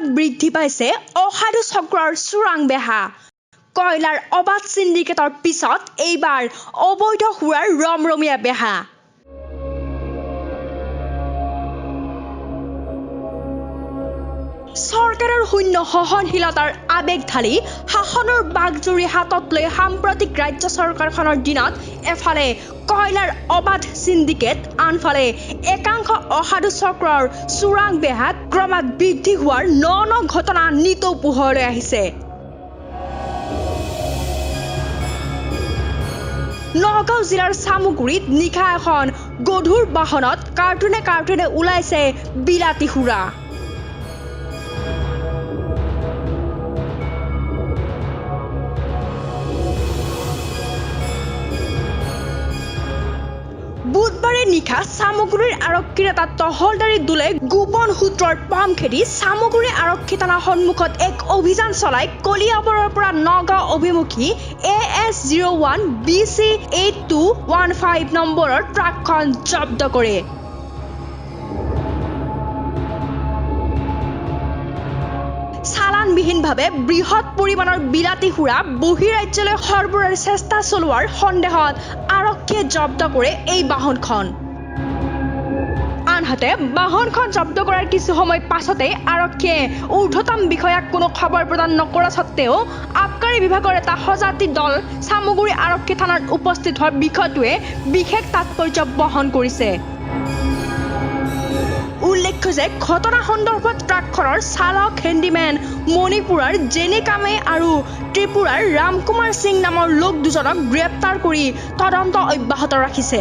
ক্ৰমাৎ বৃদ্ধি পাইছে অসাধু চক্ৰৰ চোৰাং বেহা কয়লাৰ অবাধ সিন্ডিকেটৰ পিছত এইবাৰ অবৈধ সুৰাৰ ৰমৰমীয়া বেহা চৰকাৰৰ শূন্য সহনশীলতাৰ আবেগ ঢালি শাসনৰ বাগজুৰি হাতত লৈ সাম্প্ৰতিক ৰাজ্য চৰকাৰখনৰ দিনত এফালে কয়লাৰ অবাধ সিন্ডিকেট আনফালে একাংশ অসাধু চক্ৰৰ চোৰাং বেহা ক্ৰমাৎ বৃদ্ধি হোৱাৰ ন ঘটনা নিতৌ পোহৰলৈ আহিছে নগাঁও জিলাৰ চামুগুৰিত নিশা এখন গধুৰ বাহনত কাৰ্টুনে ওলাইছে বিলাতী সুৰা বুধবাৰে নিশা চামুগুৰিৰ আৰক্ষীৰ এটা টহলদাৰী দলে গোপন সূত্ৰৰ পাম খেদি চামুগুৰি আৰক্ষী থানাৰ সন্মুখত এক অভিযান চলাই কলিয়াবৰৰ পৰা নগাঁও অভিমুখী AS01 BC 8215 নম্বৰৰ ট্ৰাকখন জব্দ কৰে চালানবিহীনভাৱে বৃহৎ পৰিমাণৰ বিলাতী সুৰা বহিৰাজ্যলৈ সৰবৰাহৰ চেষ্টা চলোৱাৰ সন্দেহত আৰক্ষীয়ে জব্দ কৰে এই বাহনখন আনহাতে বাহনখন জব্দ কৰাৰ কিছু সময় পাছতে আৰক্ষীয়ে ঊৰ্ধ্বতম বিষয়াক কোনো খবৰ প্ৰদান নকৰা সত্ত্বেও আবকাৰী বিভাগৰ এটা সজাতি দল চামুগুৰি আৰক্ষী থানাত উপস্থিত হোৱাৰ বিষয়টোৱে বিশেষ তাৎপৰ্য বহন কৰিছে উল্লেখ্য যে ঘটনা সন্দৰ্ভত ট্ৰাকখনৰ চালক হেণ্ডিমেন মণিপুৰৰ জেনি কামে আৰু ত্ৰিপুৰাৰ ৰামকুমাৰ সিং নামৰ লোক দুজনক গ্ৰেপ্তাৰ কৰি তদন্ত অব্যাহত ৰাখিছে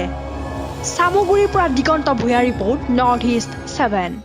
চামুগুৰিৰ পৰা দিগন্ত ভূঞা ৰিপৰ্ট নৰ্থ ইষ্ট 7